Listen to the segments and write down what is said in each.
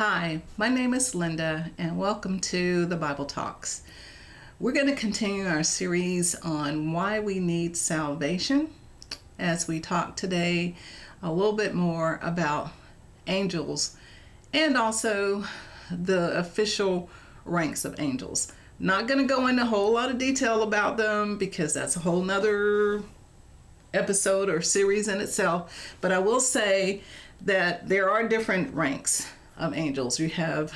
Hi, my name is Linda, and welcome to the Bible Talks. We're going to continue our series on why we need salvation as we talk today a little bit more about angels and also the official ranks of angels. Not going to go into a whole lot of detail about them because that's a whole nother episode or series in itself, but I will say that there are different ranks of angels. You have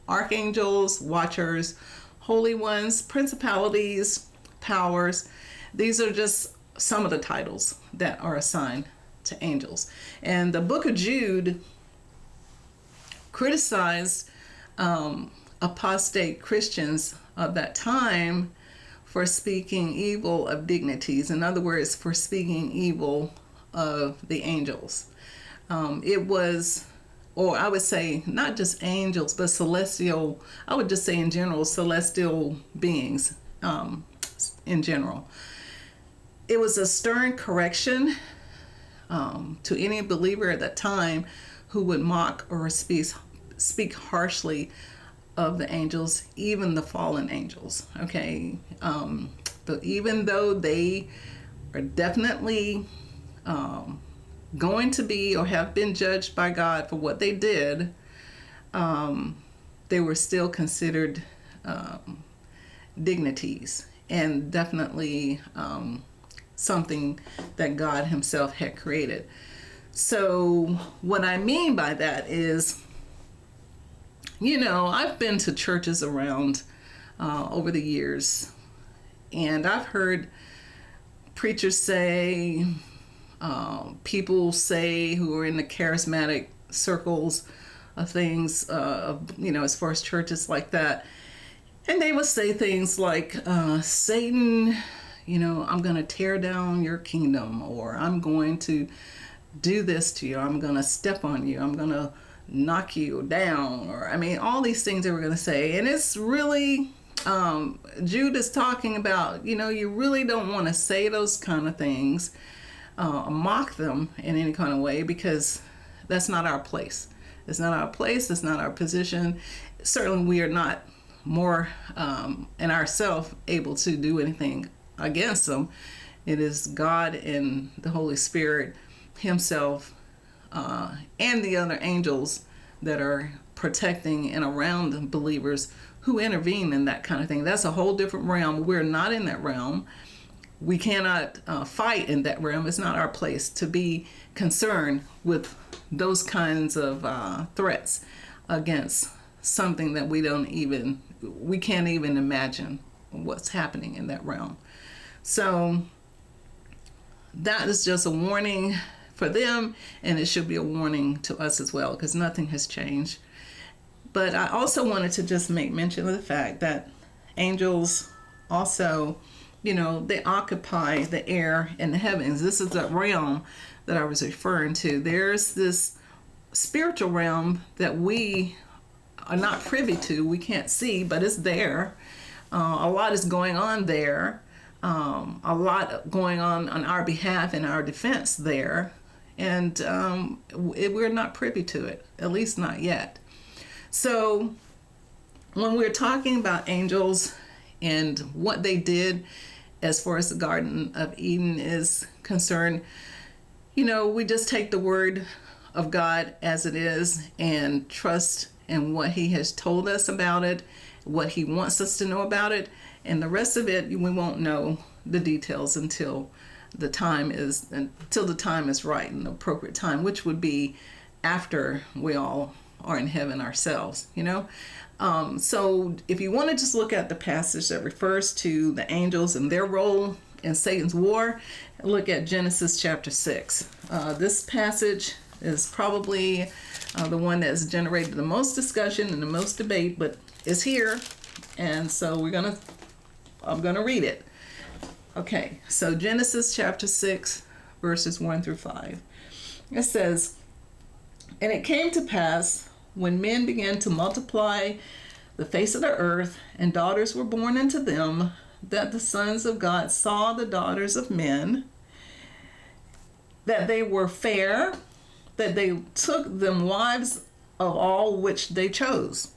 archangels, watchers, holy ones, principalities, powers. These are just some of the titles that are assigned to angels. And the book of Jude criticized apostate Christians of that time for speaking evil of dignities. In other words, for speaking evil of the angels. It was, or I would say not just angels, but celestial, I would just say in general, celestial beings in general. It was a stern correction to any believer at that time who would mock or speak harshly of the angels, even the fallen angels. Okay, but even though they are definitely going to be or have been judged by God for what they did, they were still considered dignities and definitely something that God Himself had created. So what I mean by that is, I've been to churches around over the years, and I've heard preachers say, people say who are in the charismatic circles of things, as far as churches like that, and they would say things like, Satan, I'm going to tear down your kingdom, or I'm going to do this to you, I'm going to step on you, I'm going to knock you down, or all these things they were going to say. And it's really, Jude is talking about, you really don't want to say those kind of things, mock them in any kind of way, because that's not our place. It's not our place. It's not our position. Certainly we are not more in ourselves able to do anything against them. It is God and the Holy Spirit Himself and the other angels that are protecting and around the believers who intervene in that kind of thing. That's a whole different realm. We're not in that realm. We cannot fight in that realm. It's not our place to be concerned with those kinds of threats against something that we can't even imagine what's happening in that realm. So that is just a warning for them, and it should be a warning to us as well, because nothing has changed. But I also wanted to just make mention of the fact that angels also, they occupy the air and the heavens. This is the realm that I was referring to. There's this spiritual realm that we are not privy to. We can't see, but it's there. A lot is going on there. A lot going on our behalf and our defense there. And we're not privy to it, at least not yet. So when we're talking about angels and what they did as far as the Garden of Eden is concerned, we just take the word of God as it is and trust in what He has told us about it, what He wants us to know about it, and the rest of it, we won't know the details until the time is right, and the appropriate time, which would be after we all are in heaven ourselves. So if you want to just look at the passage that refers to the angels and their role in Satan's war, look at Genesis chapter 6. This passage is probably the one that has generated the most discussion and the most debate, but it's here, and so I'm gonna read it. Okay, so Genesis chapter 6, verses 1 through 5. It says, "And it came to pass, when men began to multiply the face of the earth, and daughters were born unto them, that the sons of God saw the daughters of men, that they were fair, that they took them wives of all which they chose.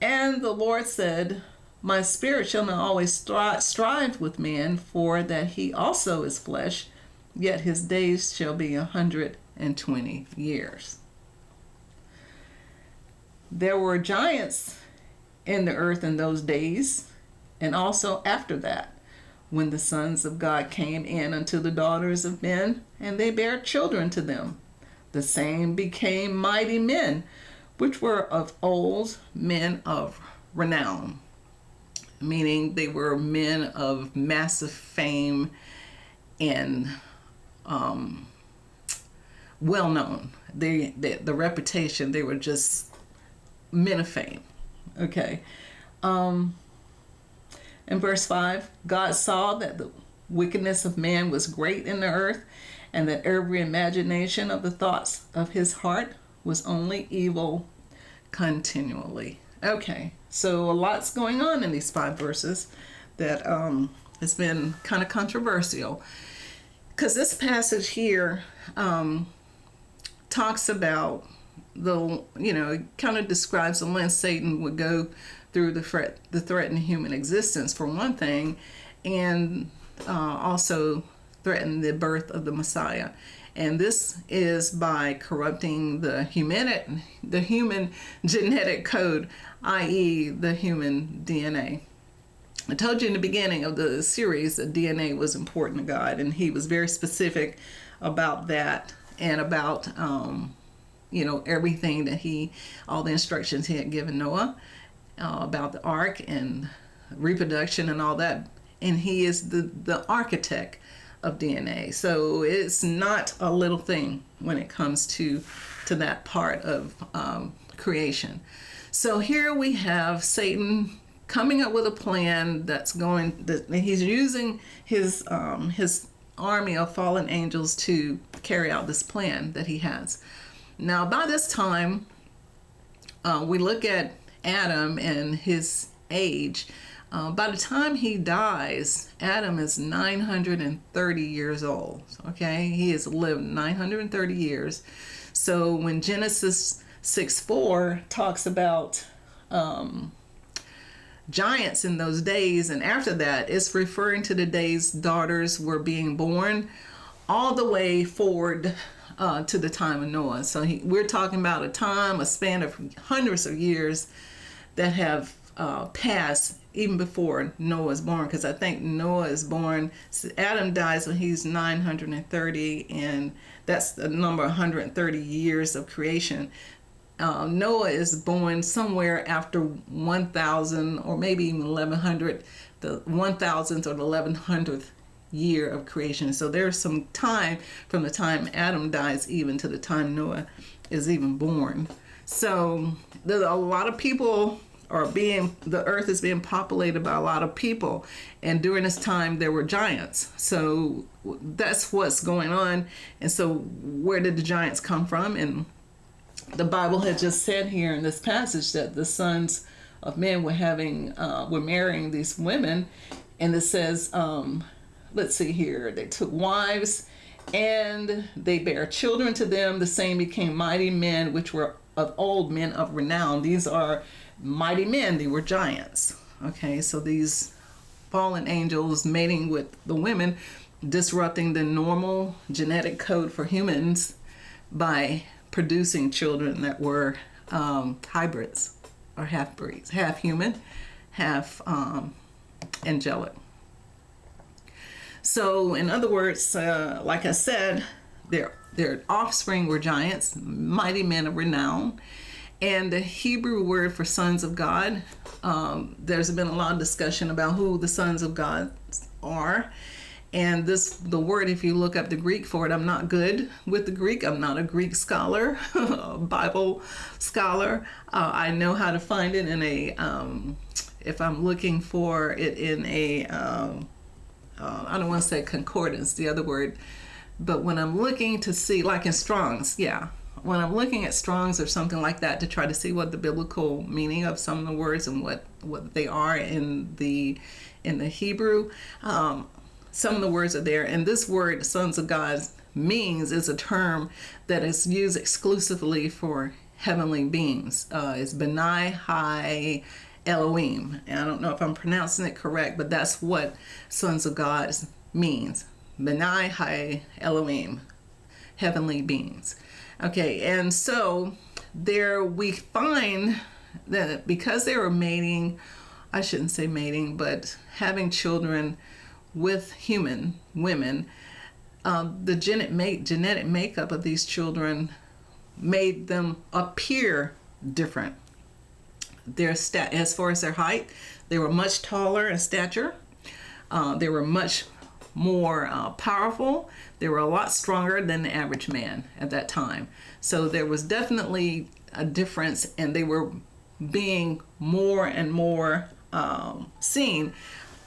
And the Lord said, my spirit shall not always strive with man, for that he also is flesh, yet his days shall be 120 years. There were giants in the earth in those days, and also after that, when the sons of God came in unto the daughters of men, and they bare children to them. The same became mighty men, which were of old, men of renown, meaning they were men of massive fame and well known. The reputation, they were just men of fame. Okay. In verse 5, God saw that the wickedness of man was great in the earth, and that every imagination of the thoughts of his heart was only evil continually. Okay, so a lot's going on in these 5 verses that has been kind of controversial, because this passage here talks about it kind of describes the length Satan would go through the threatened human existence, for one thing, and also threaten the birth of the Messiah. And this is by corrupting the human genetic code, i.e. the human DNA. I told you in the beginning of the series that DNA was important to God, and he was very specific about that, and about everything that all the instructions he had given Noah about the ark and reproduction and all that. And he is the architect of DNA. So it's not a little thing when it comes to that part of creation. So here we have Satan coming up with a plan that he's using his army of fallen angels to carry out this plan that he has. Now, by this time, we look at Adam and his age. By the time he dies, Adam is 930 years old. Okay, he has lived 930 years. So when Genesis 6:4 talks about giants in those days, and after that, it's referring to the days daughters were being born, all the way forward to the time of Noah. So we're talking about a span of hundreds of years that have passed even before Noah is born, because I think Noah is born, Adam dies when he's 930, and that's the number 130 years of creation. Noah is born somewhere after 1000 or maybe even 1100, the 1000th or the 1100th year of creation. So there's some time from the time Adam dies even to the time Noah is even born. So there's a lot of people the earth is being populated by a lot of people, and during this time there were giants. So that's what's going on. And so where did the giants come from? And the Bible had just said here in this passage that the sons of men were marrying these women, and it says, let's see here, they took wives and they bare children to them. The same became mighty men, which were of old, men of renown. These are mighty men, they were giants. Okay, so these fallen angels mating with the women, disrupting the normal genetic code for humans by producing children that were hybrids or half-breeds, half human, half angelic. So in other words, like I said, their offspring were giants, mighty men of renown. And the Hebrew word for sons of God, there's been a lot of discussion about who the sons of God are. And the word, if you look up the Greek for it, I'm not good with the Greek. I'm not a Greek scholar, a Bible scholar. I know how to find it in if I'm looking for it in I don't want to say concordance, the other word, but when I'm looking to see, like in Strong's, when I'm looking at Strong's or something like that to try to see what the biblical meaning of some of the words and what they are in the Hebrew, some of the words are there. And this word, sons of God, means is a term that is used exclusively for heavenly beings. It's Benai Hai Elohim. And I don't know if I'm pronouncing it correct, but that's what sons of God means. Benai Hai Elohim, heavenly beings. Okay, and so there we find that because they were mating, I shouldn't say mating, but having children with human women, the genetic makeup of these children made them appear different. As far as their height, they were much taller in stature. They were much more powerful. They were a lot stronger than the average man at that time. So there was definitely a difference, and they were being more and more seen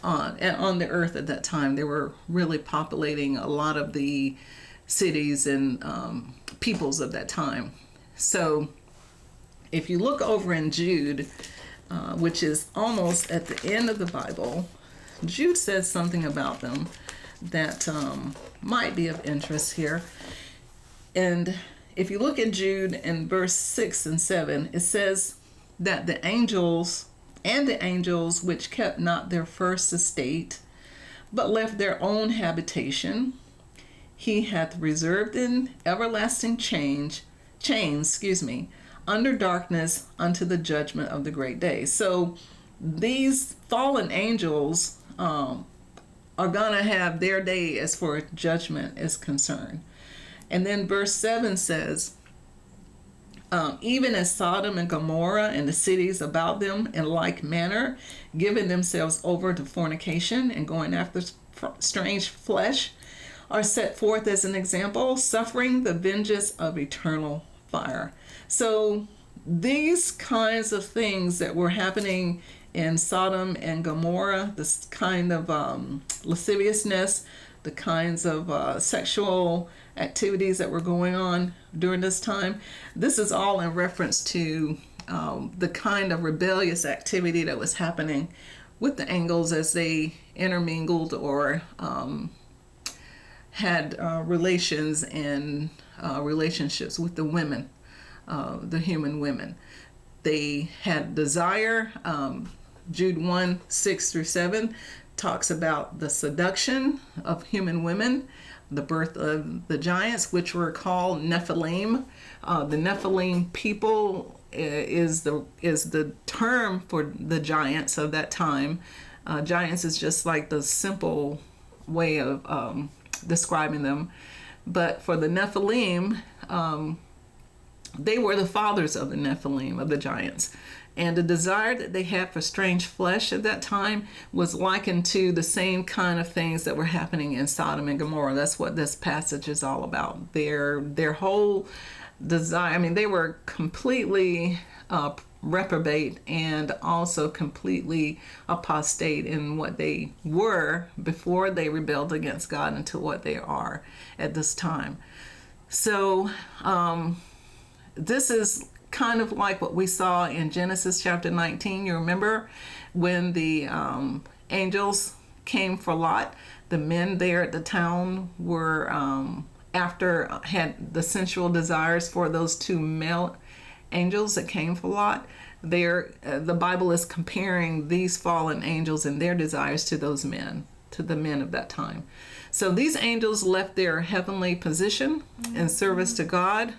on the earth at that time. They were really populating a lot of the cities and peoples of that time. So if you look over in Jude, which is almost at the end of the Bible, Jude says something about them that might be of interest here. And if you look at Jude in verse 6 and 7, it says that the angels which kept not their first estate, but left their own habitation, he hath reserved in everlasting chains, under darkness unto the judgment of the great day. So these fallen angels are gonna have their day as far as judgment is concerned. And then verse 7 says, even as Sodom and Gomorrah and the cities about them in like manner, giving themselves over to fornication and going after strange flesh, are set forth as an example, suffering the vengeance of eternal fire. So these kinds of things that were happening in Sodom and Gomorrah, this kind of lasciviousness, the kinds of sexual activities that were going on during this time, this is all in reference to the kind of rebellious activity that was happening with the angels as they intermingled or had relations and relationships with the women, the human women. They had desire. Jude 1, 6 through 7 talks about the seduction of human women, the birth of the giants, which were called Nephalim. The Nephalim people is the term for the giants of that time. Giants is just like the simple way of describing them. But for the Nephalim, they were the fathers of the Nephilim, of the giants. And the desire that they had for strange flesh at that time was likened to the same kind of things that were happening in Sodom and Gomorrah. That's what this passage is all about. Their whole desire, I mean, they were completely reprobate and also completely apostate in what they were before they rebelled against God into what they are at this time. So this is kind of like what we saw in Genesis chapter 19. You remember when the angels came for Lot? The men there at the town were had the sensual desires for those two male angels that came for Lot. The Bible is comparing these fallen angels and their desires to those men, to the men of that time. So these angels left their heavenly position in service to God.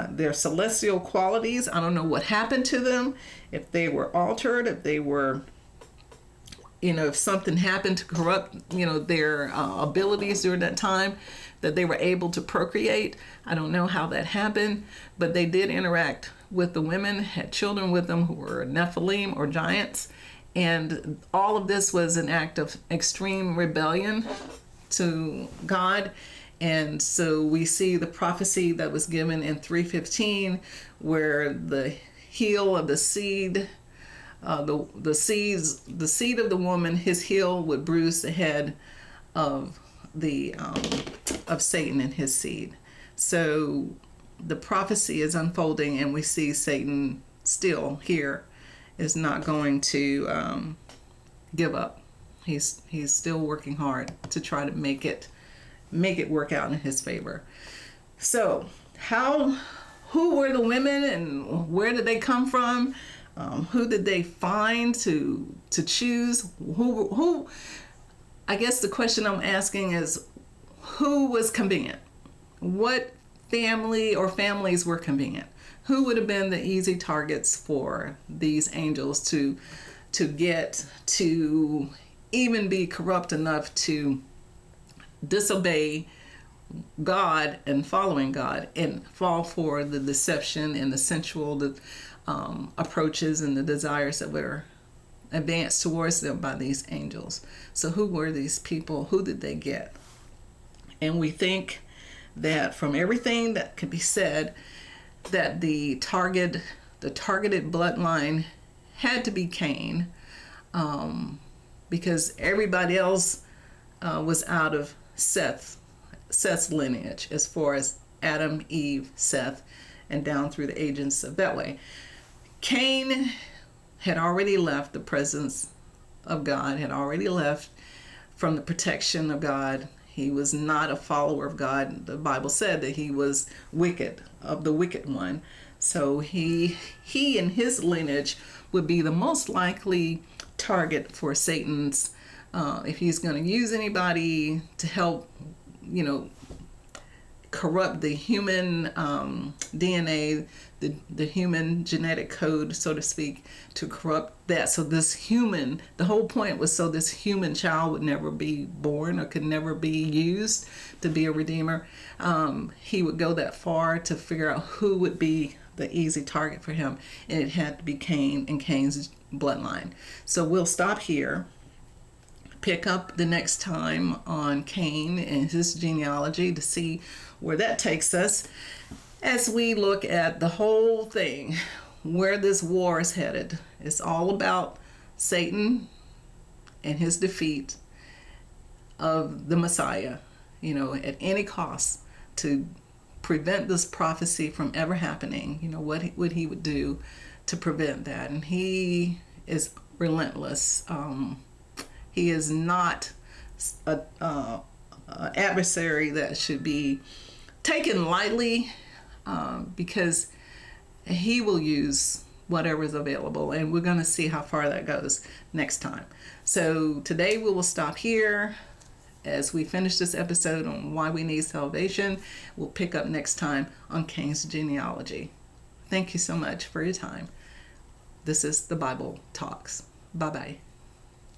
Their celestial qualities, I don't know what happened to them, if they were altered, if they were, if something happened to corrupt, their abilities during that time, that they were able to procreate. I don't know how that happened, but they did interact with the women, had children with them who were Nephilim or giants, and all of this was an act of extreme rebellion to God. And so we see the prophecy that was given in 3:15, where the heel of the seed, the seed of the woman, his heel would bruise the head of of Satan and his seed. So the prophecy is unfolding, and we see Satan still here is not going to give up. He's still working hard to try to make it make it work out in his favor. So who were the women and where did they come from? Who did they find to choose? Who? I guess the question I'm asking is, who was convenient? What family or families were convenient? Who would have been the easy targets for these angels to get to even be corrupt enough to disobey God and following God and fall for the deception and the sensual approaches and the desires that were advanced towards them by these angels? So who were these people? Who did they get? And we think that from everything that could be said, that the targeted bloodline had to be Cain, because everybody else was out of Seth's lineage, as far as Adam, Eve, Seth, and down through the agents of that way. Cain had already left the presence of God, had already left from the protection of God. He was not a follower of God. The Bible said that he was wicked, of the wicked one. So he and his lineage would be the most likely target for Satan's, if he's going to use anybody to help, corrupt the human DNA, the human genetic code, so to speak, to corrupt that. So the whole point was so this human child would never be born or could never be used to be a redeemer. He would go that far to figure out who would be the easy target for him, and it had to be Cain and Cain's bloodline. So we'll stop here, pick up the next time on Cain and his genealogy to see where that takes us as we look at the whole thing, where this war is headed. It's all about Satan and his defeat of the Messiah, at any cost to prevent this prophecy from ever happening. What he would do to prevent that. And he is relentless. He is not an adversary that should be taken lightly, because he will use whatever is available, and we're going to see how far that goes next time. So today we will stop here as we finish this episode on why we need salvation. We'll pick up next time on Cain's genealogy. Thank you so much for your time. This is the Bible Talks. Bye-bye.